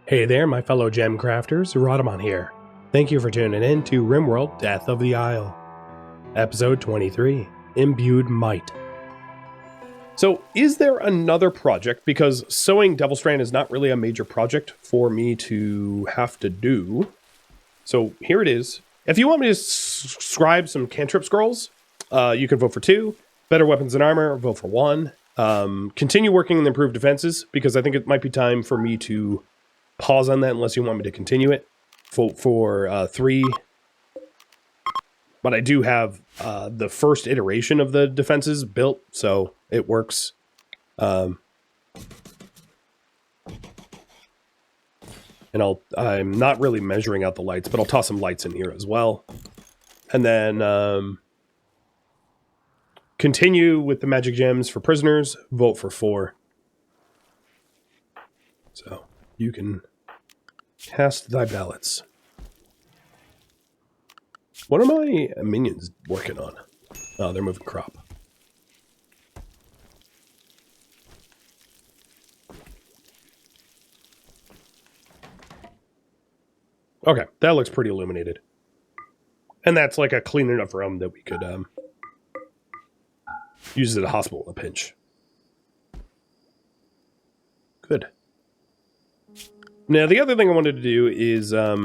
Hey there, my fellow gem crafters, Rhadamant here. Thank you for tuning in to RimWorld Death of the Isle, Episode 23, Imbued Might. So, is there another project? Because sewing Devil Strand is not really a major project for me to have to do. So, here it is. If you want me to scribe some cantrip scrolls, you can vote for 2. Better weapons and armor, vote for 1. Continue working on improved defenses, because I think it might be time for me to pause on that unless you want me to continue it. Vote for 3. But I do have the first iteration of the defenses built, so it works. And I'm not really measuring out the lights, but I'll toss some lights in here as well. And then continue with the magic gems for prisoners. Vote for 4. So you can cast thy ballots. What are my minions working on? Oh, they're moving crop. Okay, that looks pretty illuminated. And that's like a clean enough room that we could use it at a hospital in a pinch. Good. Now, the other thing I wanted to do is, I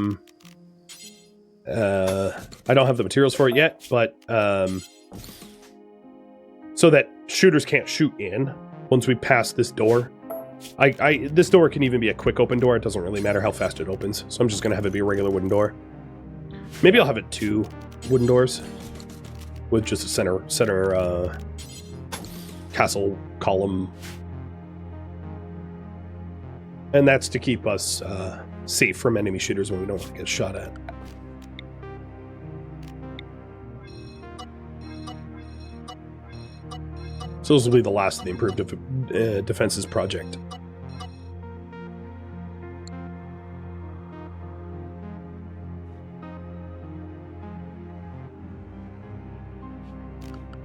don't have the materials for it yet, but, so that shooters can't shoot in once we pass this door. This door can even be a quick open door. It doesn't really matter how fast it opens. So I'm just going to have it be a regular wooden door. Maybe I'll have it 2 wooden doors with just a center castle column. And that's to keep us safe from enemy shooters when we don't want to get shot at. So this will be the last of the improved defenses project.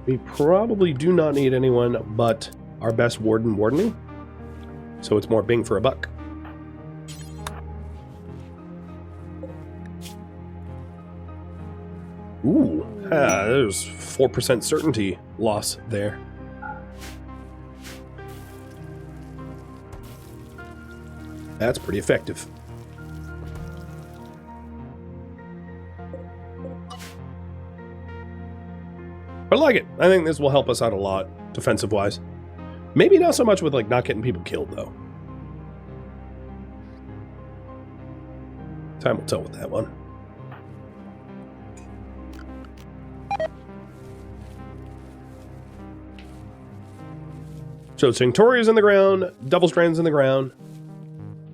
We probably do not need anyone but our best wardening. So it's more bang for a buck. Ooh, there's 4% certainty loss there. That's pretty effective. I like it. I think this will help us out a lot, defensive-wise. Maybe not so much with, like, not getting people killed, though. Time will tell with that one. So, Sanctoria's in the ground, Devil Strand's in the ground,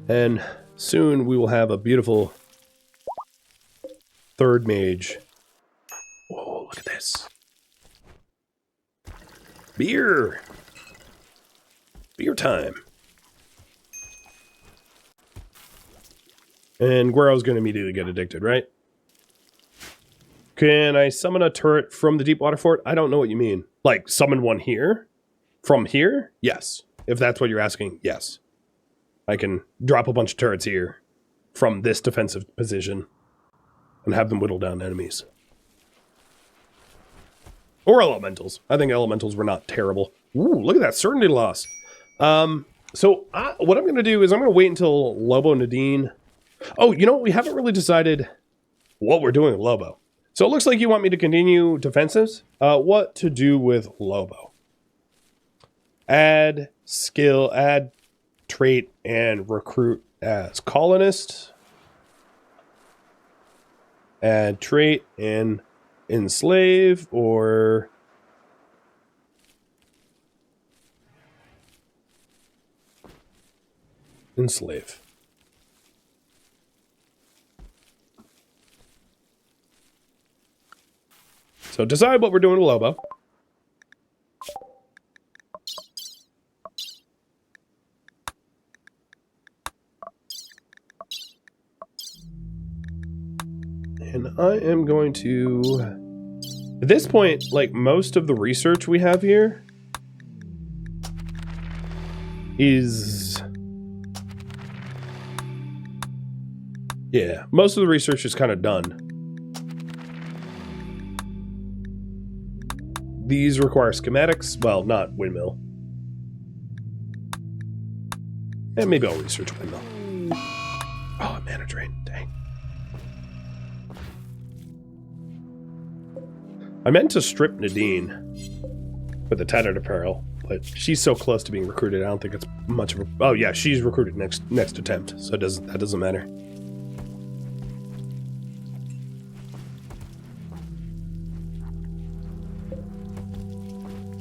and soon we will have a beautiful third mage. Whoa, look at this. Beer! Beer time. And Guero's going to immediately get addicted, right? Can I summon a turret from the Deepwater Fort? I don't know what you mean. Like, summon one here? From here? Yes. If that's what you're asking, yes. I can drop a bunch of turrets here from this defensive position and have them whittle down enemies. Or elementals. I think elementals were not terrible. Ooh, look at that certainty loss. So what I'm going to do is I'm going to wait until Lobo Nadine. Oh, you know what? We haven't really decided what we're doing with Lobo. So it looks like you want me to continue defenses. What to do with Lobo? Add skill, add trait, and recruit as colonist. Add trait and enslave, or enslave. So decide what we're doing with Lobo. And I am going to, at this point, like most of the research we have here is Yeah, most of the research is kind of done. These require schematics. Well, not windmill. And maybe I'll research windmill. Oh, mana drain. Dang. I meant to strip Nadine with the tattered apparel, but she's so close to being recruited, I don't think it's much of a... Oh, yeah, she's recruited next attempt, so that doesn't matter.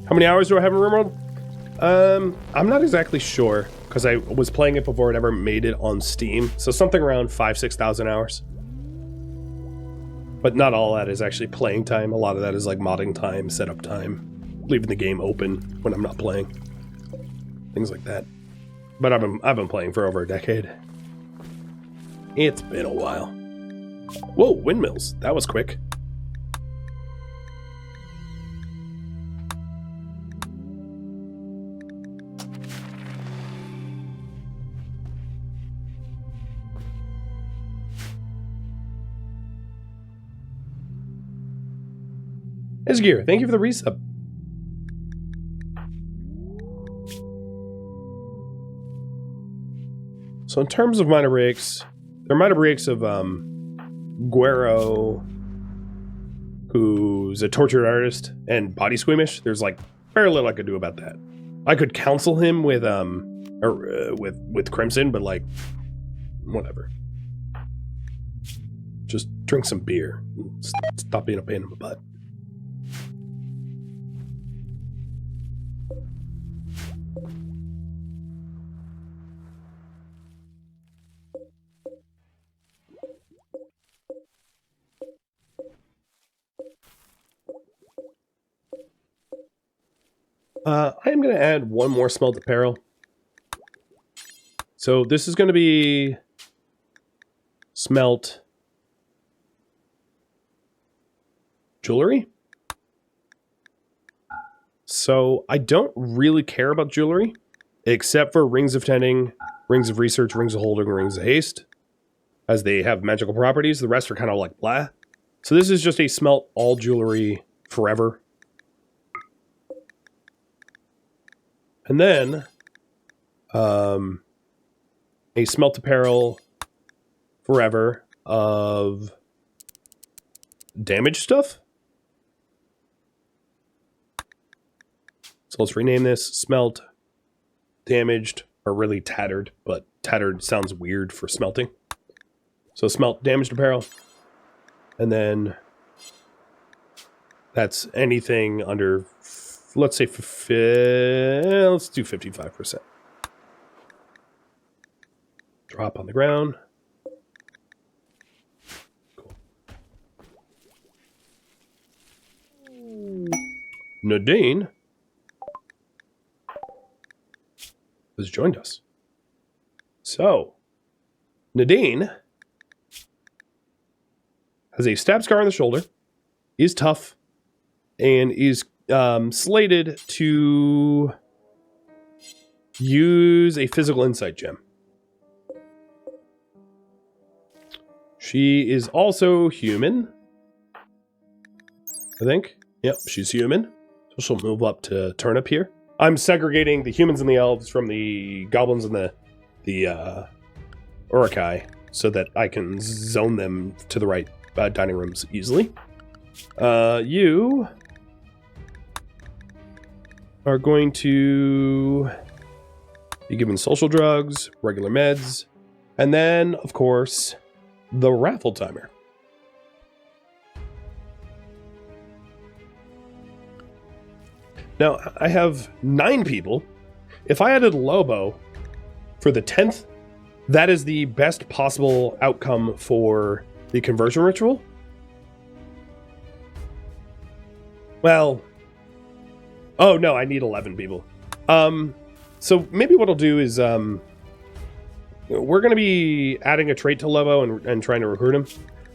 How many hours do I have in RimWorld? I'm not exactly sure, because I was playing it before it ever made it on Steam, so something around 5,000-6,000 hours. But not all that is actually playing time. A lot of that is like modding time, setup time, leaving the game open when I'm not playing. Things like that. But I've been playing for over a decade. It's been a while. Whoa, windmills. That was quick. Gear, thank you for the resub. So in terms of minor breaks, there are minor breaks of Guero, who's a tortured artist and body squeamish. There's like very little I could do about that. I could counsel him with with Crimson, but like whatever. Just drink some beer. Stop being a pain in the butt. I am going to add one more smelt apparel. So this is going to be smelt jewelry. So I don't really care about jewelry, except for rings of tending, rings of research, rings of holding, rings of haste, as they have magical properties. The rest are kind of like blah. So this is just a smelt all jewelry forever. And then, a smelt apparel forever of damage stuff. So let's rename this smelt damaged, or really tattered, but tattered sounds weird for smelting. So smelt damaged apparel. And then that's anything under, let's say, let's do 55%. Drop on the ground. Cool. Nadine has joined us. So, Nadine has a stab scar on the shoulder, is tough, and is slated to use a physical insight gem. She is also human, I think. Yep, she's human. So she'll move up to turnip here. I'm segregating the humans and the elves from the goblins and the Urukai so that I can zone them to the right dining rooms easily. You are going to be given social drugs, regular meds, and then, of course, the raffle timer. Now, I have 9 people. If I added Lobo for the 10th, that is the best possible outcome for the conversion ritual. Well, oh no, I need 11 people. So maybe what I'll do is, we're going to be adding a trait to Lobo and trying to recruit him.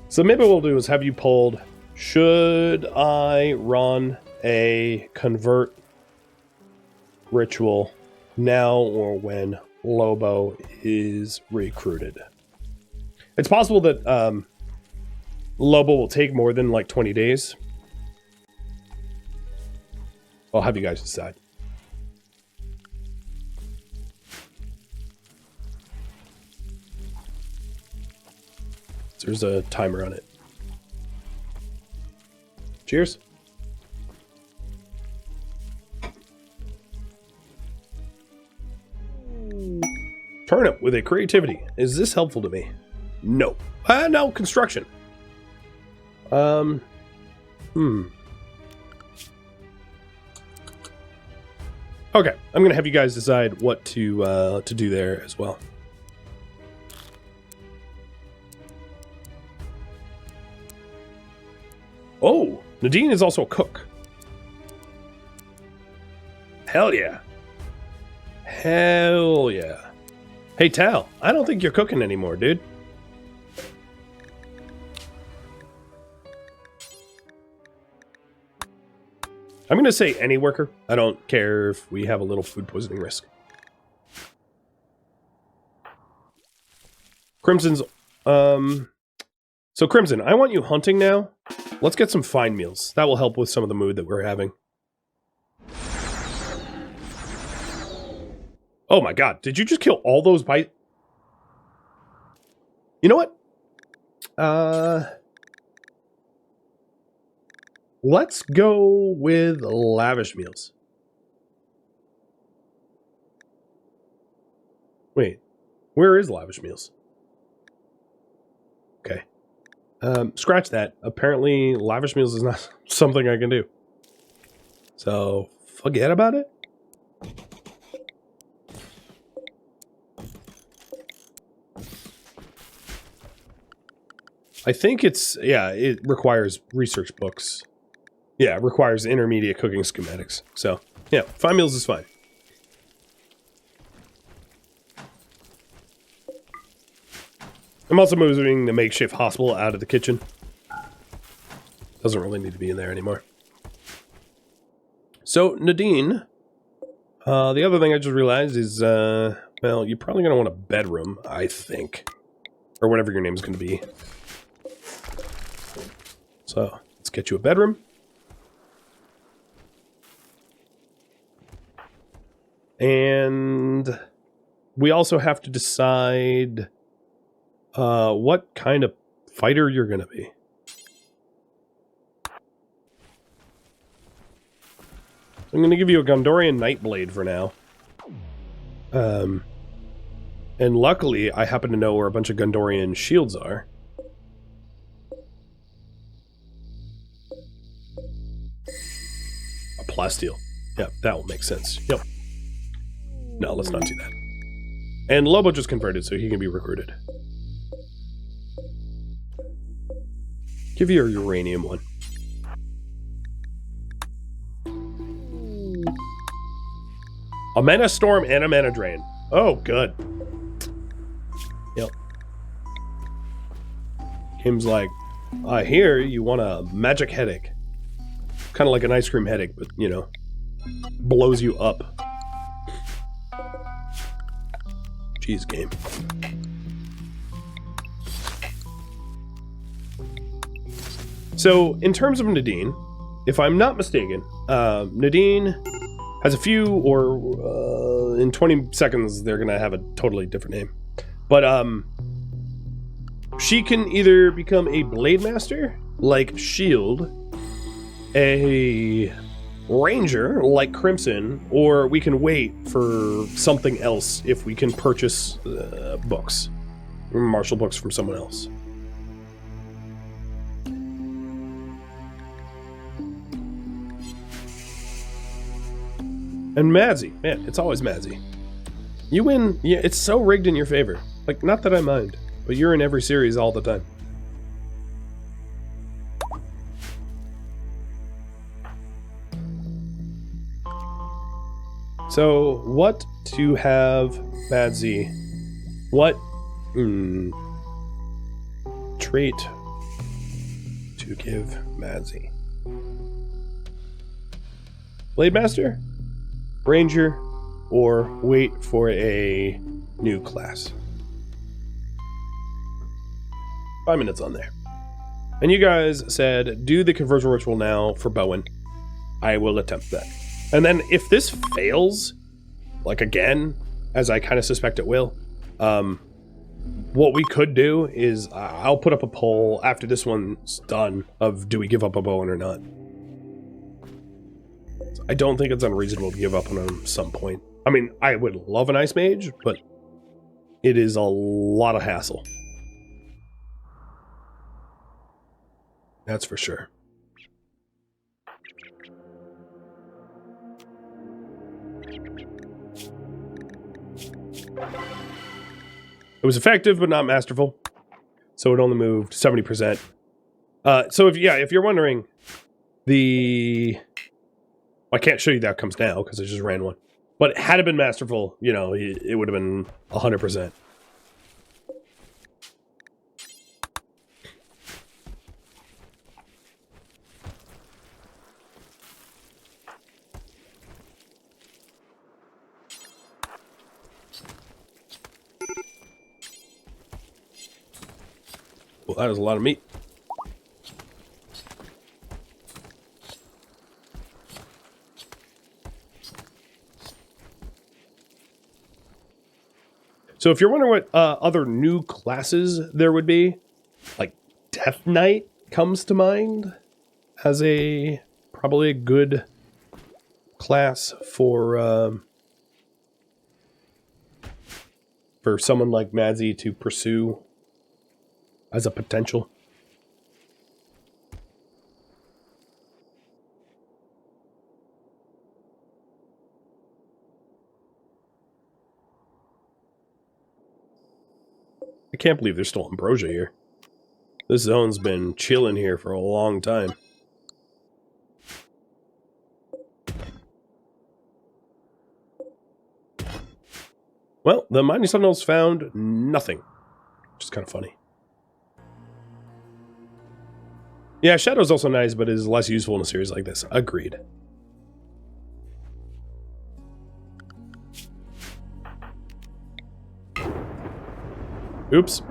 So maybe what we'll do is have you pulled, should I run a convert ritual now or when Lobo is recruited? It's possible that Lobo will take more than like 20 days. I'll have you guys decide. There's a timer on it. Cheers. Turnip with a creativity. Is this helpful to me? No. No, construction. Okay, I'm gonna have you guys decide what to do there as well. Oh, Nadine is also a cook. Hell yeah. Hell yeah. Hey, Tal, I don't think you're cooking anymore, dude. I'm going to say any worker. I don't care if we have a little food poisoning risk. Crimson's... So, Crimson, I want you hunting now. Let's get some fine meals. That will help with some of the mood that we're having. Oh my god, did you just kill all those bites? You know what? Let's go with lavish meals. Wait, where is lavish meals? Okay. Scratch that. Apparently, lavish meals is not something I can do. So, forget about it. I think it's, yeah, it requires research books. Yeah, it requires intermediate cooking schematics. So, yeah, fine meals is fine. I'm also moving the makeshift hospital out of the kitchen. Doesn't really need to be in there anymore. So, Nadine, the other thing I just realized is, well, you're probably going to want a bedroom, I think. Or whatever your name's going to be. So, let's get you a bedroom. And we also have to decide what kind of fighter you're going to be. I'm going to give you a Gondorian Nightblade for now. And luckily, I happen to know where a bunch of Gondorian shields are. A plasteel. Yeah, that will make sense. Yep. No, let's not do that. And Lobo just converted, so he can be recruited. Give you a uranium one. A mana storm and a mana drain. Oh, good. Yep. Kim's like, I hear you want a magic headache. Kind of like an ice cream headache, but, you know, blows you up. Jeez, game. So, in terms of Nadine, if I'm not mistaken, Nadine has a few, or in 20 seconds, they're going to have a totally different name. But, she can either become a Blade Master, like Shield, a Ranger, like Crimson, or we can wait for something else if we can purchase books, martial books from someone else. And Madzy, man, it's always Madzy. You win, yeah, it's so rigged in your favor. Like, not that I mind, but you're in every series all the time. So, what to have Madzy? What trait to give Madzy? Blade Master? Ranger? Or wait for a new class? 5 minutes on there. And you guys said, do the conversion ritual now for Bowen. I will attempt that. And then if this fails, like again, as I kind of suspect it will, what we could do is I'll put up a poll after this one's done of do we give up a Bowen or not. I don't think it's unreasonable to give up on him at some point. I mean, I would love an Ice Mage, but it is a lot of hassle. That's for sure. It was effective, but not masterful. So it only moved 70%. So if you're wondering, I can't show you the outcomes now because I just ran one. But had it been masterful, you know, it would have been 100%. Well, that is a lot of meat. So if you're wondering what other new classes there would be, like Death Knight comes to mind as probably a good class for someone like Madzi to pursue as a potential. I can't believe there's still ambrosia here. This zone's been chilling here for a long time. Well, the mining sentinels found nothing, which is kind of funny. Yeah, Shadow's also nice, but is less useful in a series like this. Agreed. Oops.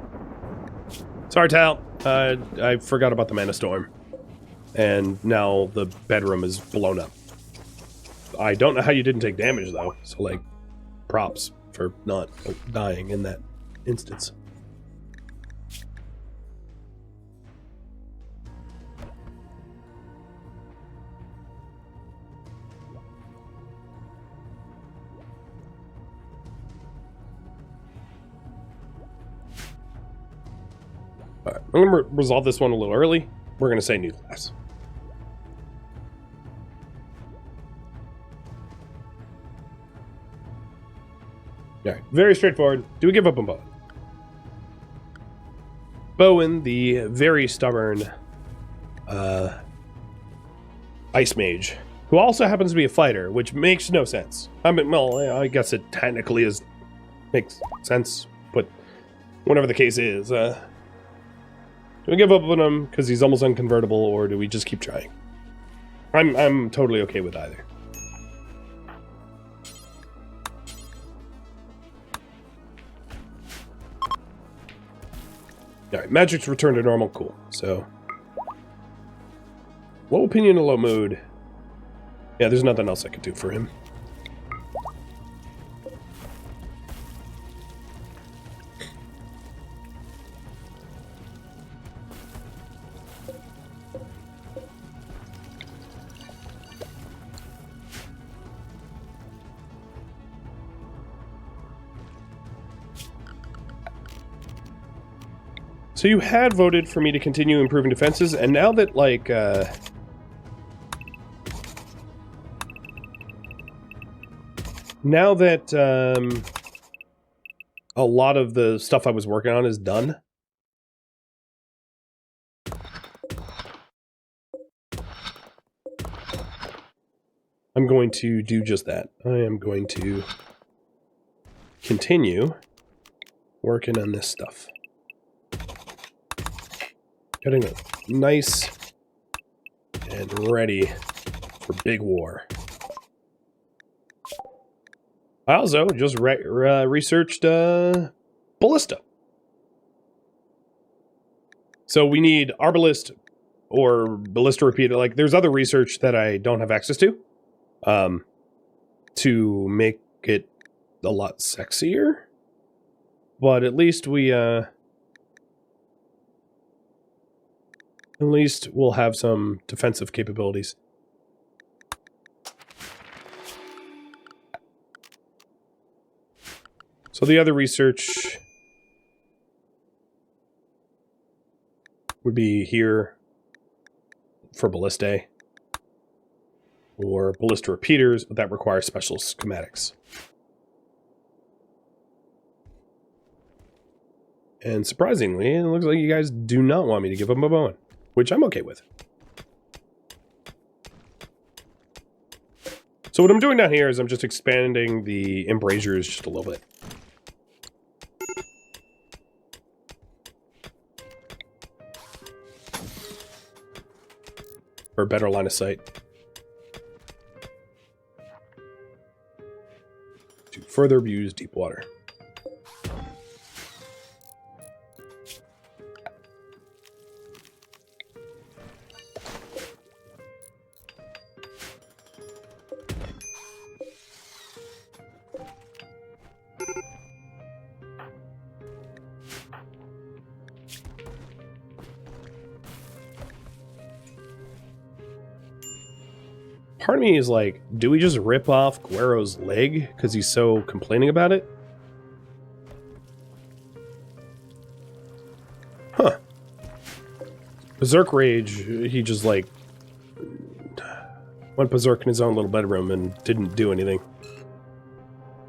Sorry, Tal. I forgot about the Mana Storm. And now the bedroom is blown up. I don't know how you didn't take damage, though. So, like, props for not dying in that instance. Alright, I'm going to resolve this one a little early. We're going to say new class. Alright, very straightforward. Do we give up on Bowen? Bowen, the very stubborn Ice Mage, who also happens to be a fighter, which makes no sense. I mean, well, I guess it technically makes sense, but whatever the case is, do we give up on him because he's almost unconvertible, or do we just keep trying? I'm totally okay with either. Alright, magic's returned to normal. Cool. So, low opinion and low mood. Yeah, there's nothing else I could do for him. So you had voted for me to continue improving defenses, and now that, like, now that, a lot of the stuff I was working on is done, I'm going to do just that. I am going to continue working on this stuff. Getting it nice and ready for big war. I also just researched Ballista. So we need Arbalist or Ballista Repeater. Like, there's other research that I don't have access to make it a lot sexier. But at least we'll have some defensive capabilities. So the other research would be here for ballistae or ballista repeaters, but that requires special schematics. And surprisingly, it looks like you guys do not want me to give them a bone, which I'm okay with. So what I'm doing down here is I'm just expanding the embrasures just a little bit. For a better line of sight. To further use deep water. Part of me is like, do we just rip off Guero's leg because he's so complaining about it? Huh. Berserk Rage, he just like went berserk in his own little bedroom and didn't do anything.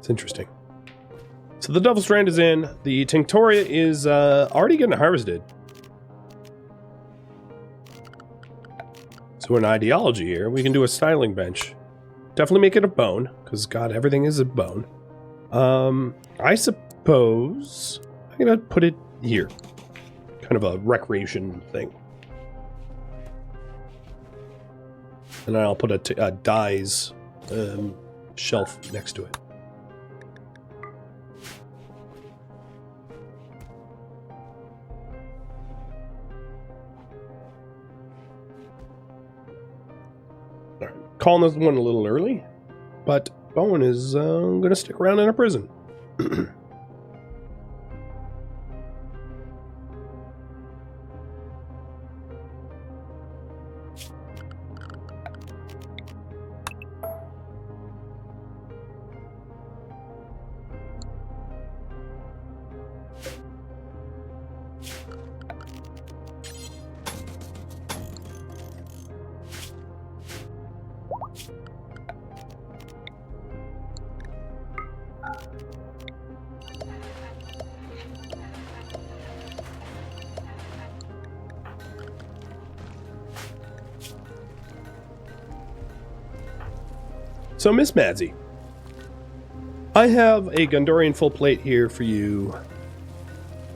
It's interesting. So the Devil Strand is in. The Tinctoria is already getting harvested. So in ideology here, we can do a styling bench. Definitely make it a bone, because God, everything is a bone. I suppose I'm gonna put it here. Kind of a recreation thing. And then I'll put a dyes shelf next to it. Calling this one a little early, but Bowen is going to stick around in a prison. So, Miss Madsy, I have a Gondorian full plate here for you.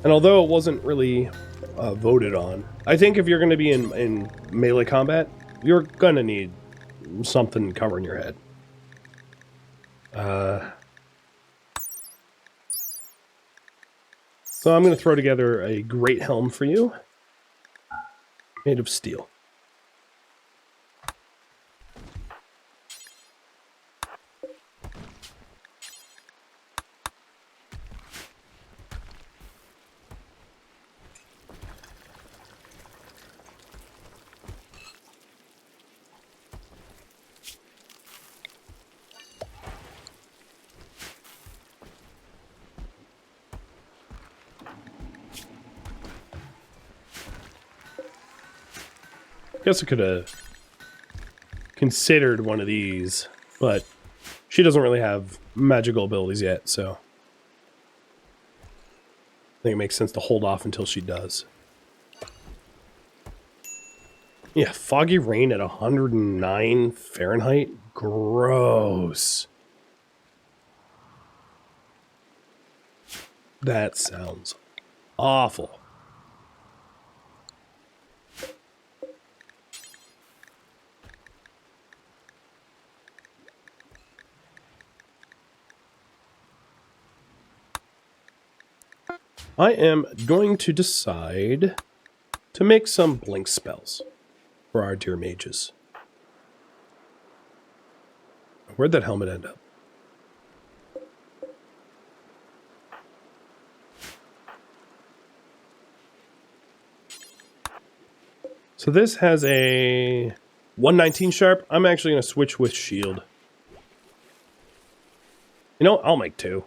And although it wasn't really voted on, I think if you're going to be in melee combat, you're going to need something covering your head. So I'm going to throw together a great helm for you, made of steel. Guess I could have considered one of these, but she doesn't really have magical abilities yet, so I think it makes sense to hold off until she does. Yeah, foggy rain at 109 Fahrenheit? Gross. That sounds awful. I am going to decide to make some blink spells for our dear mages. Where'd that helmet end up? So this has a 119 sharp. I'm actually going to switch with shield. You know, I'll make 2.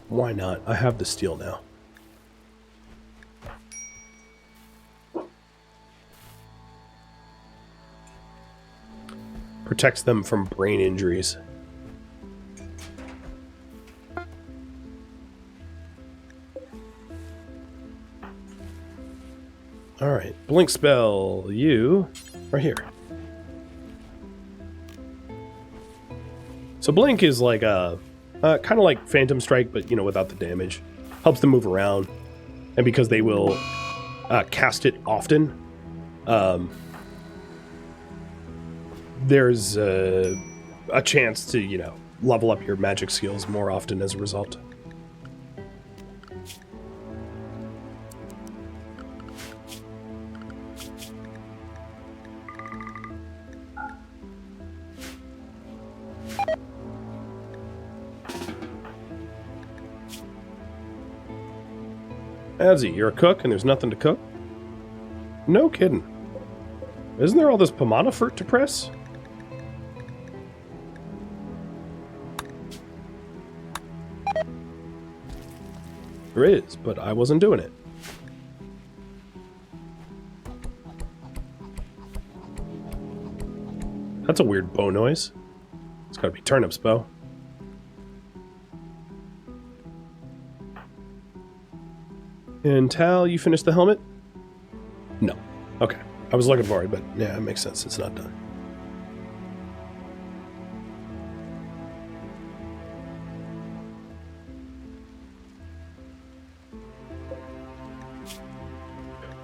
Why not? I have the steel now. Protects them from brain injuries. Alright, blink spell, you, right here. So blink is like a, kind of like Phantom Strike, but, you know, without the damage. Helps them move around, and because they will cast it often, there's a chance to, you know, level up your magic skills more often as a result. Azzy, you're a cook and there's nothing to cook? No kidding. Isn't there all this pomona fruit to press? There is, but I wasn't doing it. That's a weird bow noise. It's gotta be turnips, bow. And Tal, you finished the helmet? No. Okay. I was looking for it, but yeah, it makes sense. It's not done.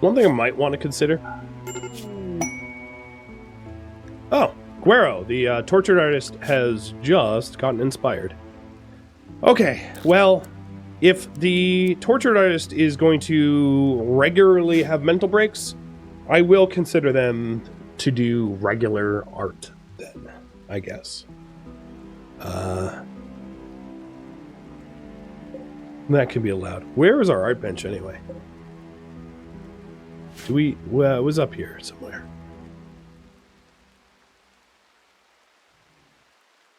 One thing I might want to consider. Oh, Guero, the tortured artist, has just gotten inspired. Okay, well, if the tortured artist is going to regularly have mental breaks, I will consider them to do regular art then, I guess. That can be allowed. Where is our art bench anyway? Do we... Well, it was up here somewhere.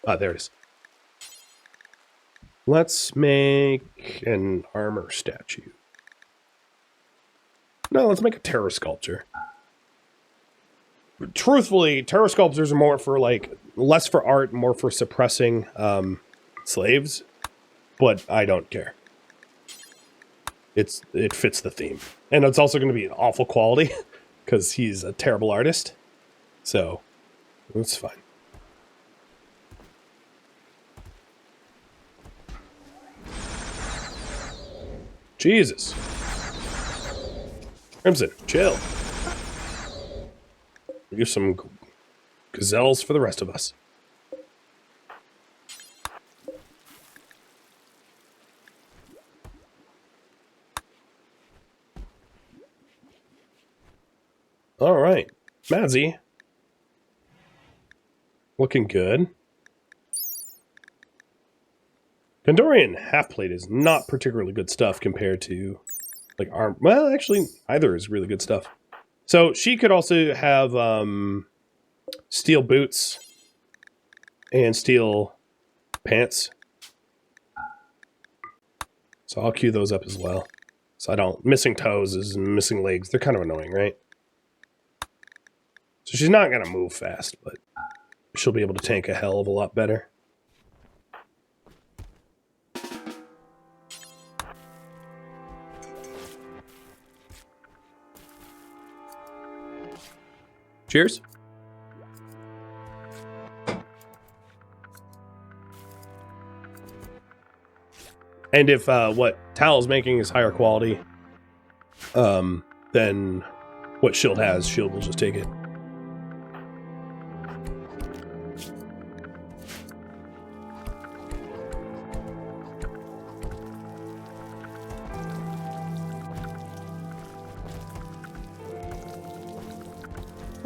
Ah, there it is. Let's make an armor statue. No, let's make a terror sculpture. Truthfully, terror sculptures are more for, like, less for art, more for suppressing slaves. But I don't care. It fits the theme. And it's also going to be an awful quality, because he's a terrible artist. So, that's fine. Jesus. Crimson, chill. Give some gazelles for the rest of us. All right, Madzy. Looking good. Gondorian half-plate is not particularly good stuff compared to, like, arm. Well, actually, either is really good stuff. So she could also have steel boots and steel pants. So I'll queue those up as well. So I don't... Missing toes is missing legs. They're kind of annoying, right? So she's not going to move fast, but she'll be able to tank a hell of a lot better. Cheers. And if what Tal's making is higher quality, then what Shield has, Shield will just take it.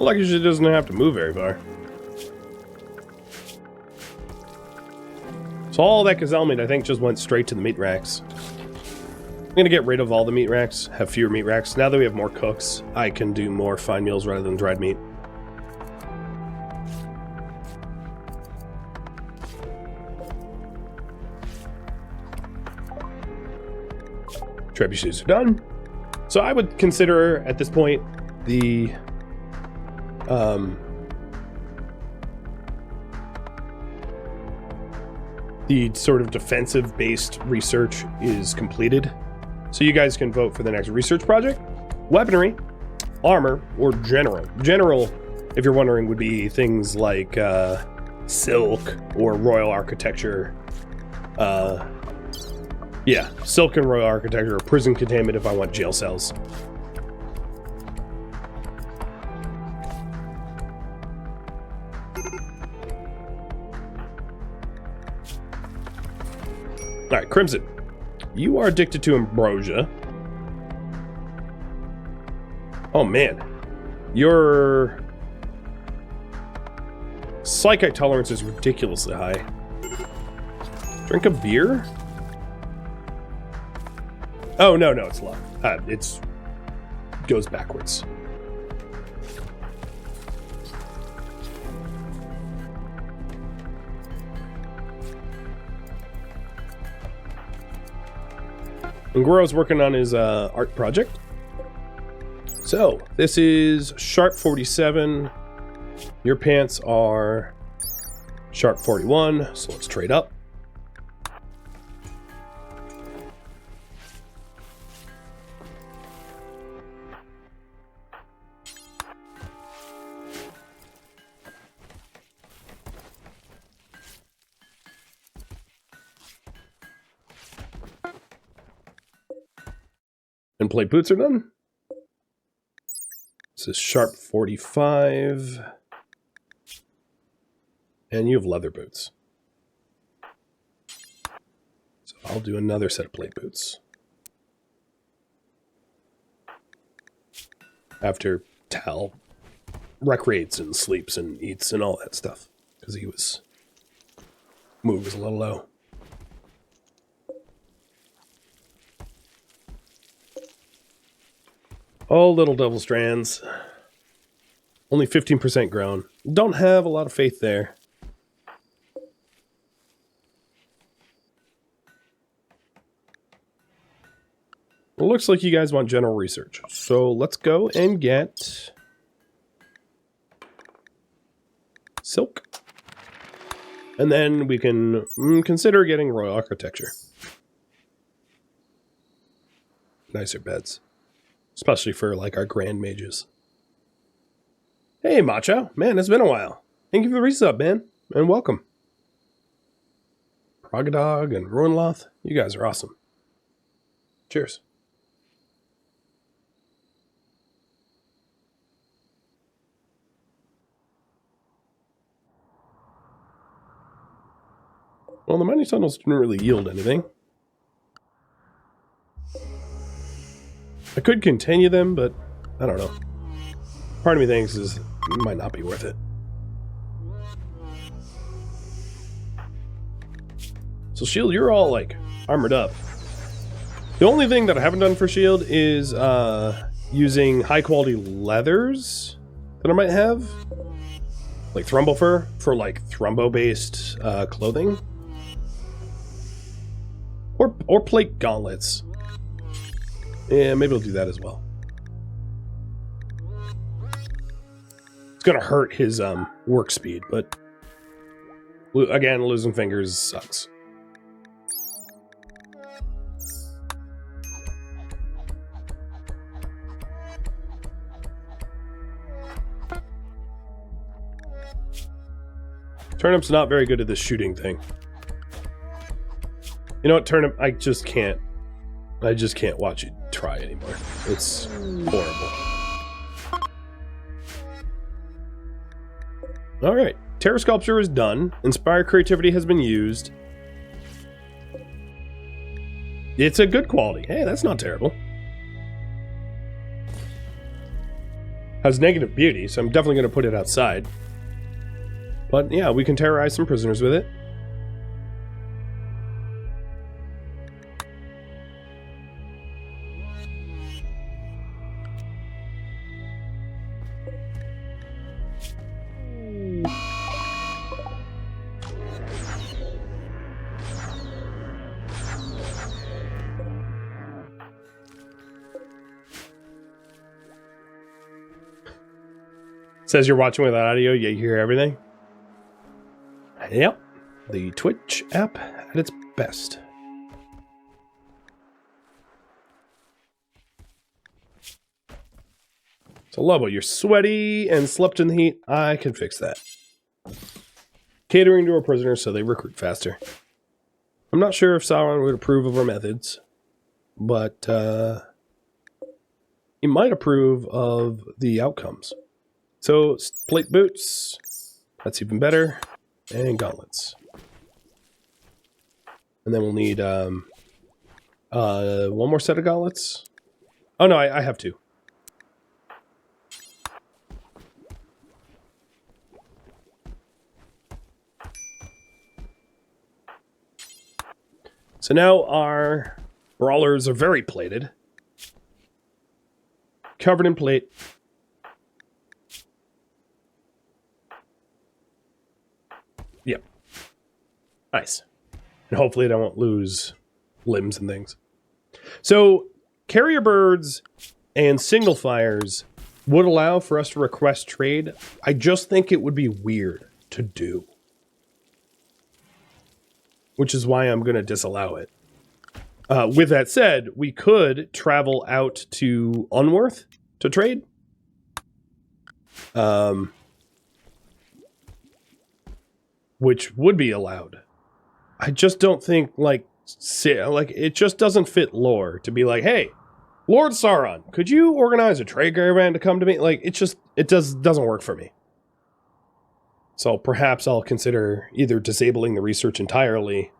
Lucky she doesn't have to move very far. So all that gazelle meat, I think, just went straight to the meat racks. I'm gonna get rid of all the meat racks, have fewer meat racks. Now that we have more cooks, I can do more fine meals rather than dried meat. Trebuchets are done. So I would consider at this point the sort of defensive-based research is completed. So you guys can vote for the next research project. Weaponry, armor, or general. General, if you're wondering, would be things like silk or royal architecture. Yeah, silk and royal architecture, or prison containment if I want jail cells. Alright, Crimson. You are addicted to ambrosia. Oh man. Your psychic tolerance is ridiculously high. Drink a beer? Oh, no, it's low. It's goes backwards. And Guero's working on his art project. So, this is sharp 47. Your pants are sharp 41, so let's trade up. And plate boots are done. This is sharp 45. And you have leather boots. So I'll do another set of plate boots. After Tal recreates and sleeps and eats and all that stuff. Because mood was a little low. Oh, little devil strands. Only 15% grown. Don't have a lot of faith there. It looks like you guys want general research. So let's go and get silk. And then we can consider getting royal architecture. Nicer beds. Especially for, like, our grand mages. Hey, Macho. Man, it's been a while. Thank you for the resub, man. And welcome. Progadog and Ruinloth. You guys are awesome. Cheers. Well, the mining tunnels didn't really yield anything. I could continue them, but I don't know. Part of me thinks it might not be worth it. So Shield, you're all like armored up. The only thing that I haven't done for Shield is using high quality leathers that I might have. Like Thrumbo fur for like Thrumbo based clothing. Or plate gauntlets. Yeah, maybe I'll do that as well. It's gonna hurt his work speed, but again, losing fingers sucks. Turnip's not very good at this shooting thing. You know what, Turnip? I just can't watch you try anymore. It's horrible. Alright. Terror Sculpture is done. Inspire Creativity has been used. It's a good quality. Hey, that's not terrible. Has negative beauty, so I'm definitely going to put it outside. But yeah, we can terrorize some prisoners with it. Says you're watching without audio, yet you hear everything. Yep, the Twitch app at its best. So Lobo, you're sweaty and slept in the heat. I can fix that. Catering to our prisoners so they recruit faster. I'm not sure if Sauron would approve of our methods, but he might approve of the outcomes. So, plate boots, that's even better, and gauntlets. And then we'll need one more set of gauntlets. Oh no, I have two. So now our brawlers are very plated. Covered in plate. Yep. Nice. And hopefully they won't lose limbs and things. So, carrier birds and signal fires would allow for us to request trade. I just think it would be weird to do. Which is why I'm going to disallow it. With that said, we could travel out to Unworth to trade. Which would be allowed. I just don't think, like, it just doesn't fit lore to be like, hey, Lord Sauron, could you organize a trade caravan to come to me? Like, it doesn't work for me. So perhaps I'll consider either disabling the research entirely.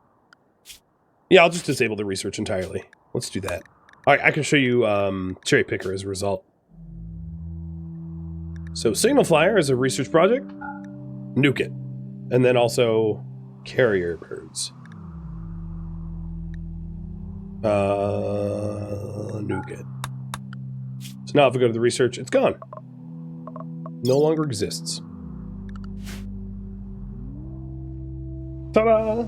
Yeah, I'll just disable the research entirely. Let's do that. All right, I can show you Cherry Picker as a result. So Signal Flyer is a research project. Nuke it. And then also carrier birds. Nuke it. So now if we go to the research, it's gone. No longer exists. Ta-da!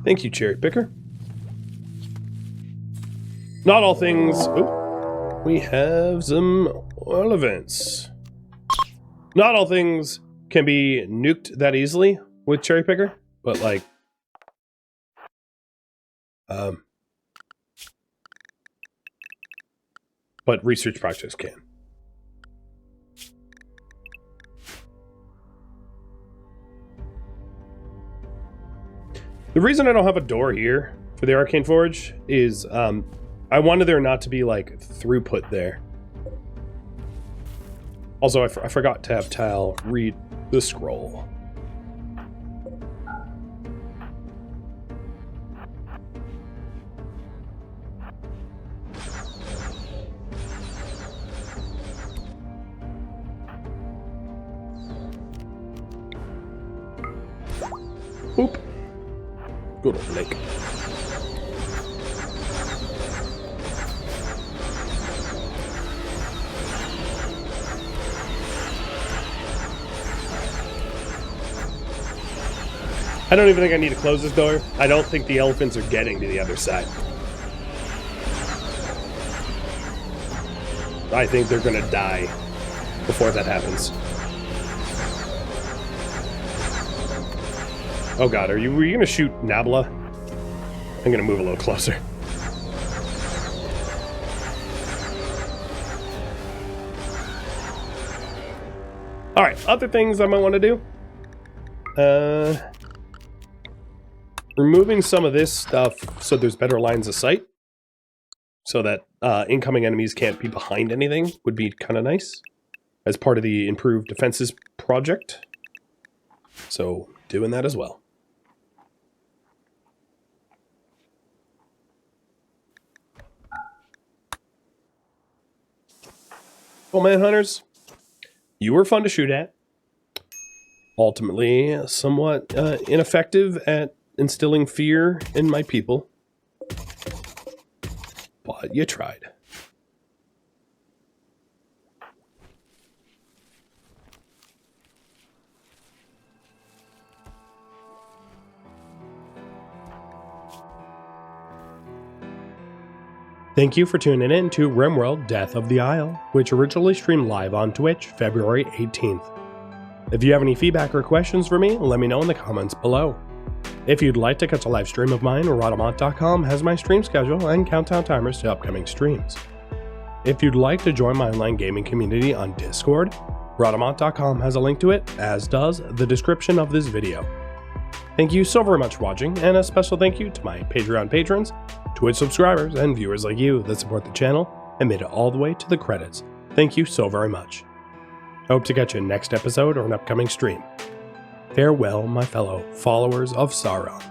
Thank you, Cherry Picker. Not all things... Oh, we have some oil events. Not all things can be nuked that easily with Cherry Picker, but like... but research projects can. The reason I don't have a door here for the Arcane Forge is I wanted there not to be like throughput there. Also, I forgot to have Tal read the scroll. Oop. Good old lake. I don't even think I need to close this door. I don't think the elephants are getting to the other side. I think they're gonna die before that happens. Oh god, were you gonna shoot Nabla? I'm gonna move a little closer. Alright, other things I might want to do. Removing some of this stuff so there's better lines of sight. So that incoming enemies can't be behind anything would be kind of nice. As part of the improved defenses project. So, doing that as well. Well, Manhunters, You were fun to shoot at. Ultimately, somewhat ineffective at instilling fear in my people. But you tried. Thank you for tuning in to RimWorld Death of the Isle, which originally streamed live on Twitch February 18th. If you have any feedback or questions for me, let me know in the comments below. If you'd like to catch a live stream of mine, Rhadamant.com has my stream schedule and countdown timers to upcoming streams. If you'd like to join my online gaming community on Discord, Rhadamant.com has a link to it, as does the description of this video. Thank you so very much for watching, and a special thank you to my Patreon patrons, Twitch subscribers, and viewers like you that support the channel and made it all the way to the credits. Thank you so very much. I hope to catch you in next episode or an upcoming stream. Farewell, my fellow followers of Sauron.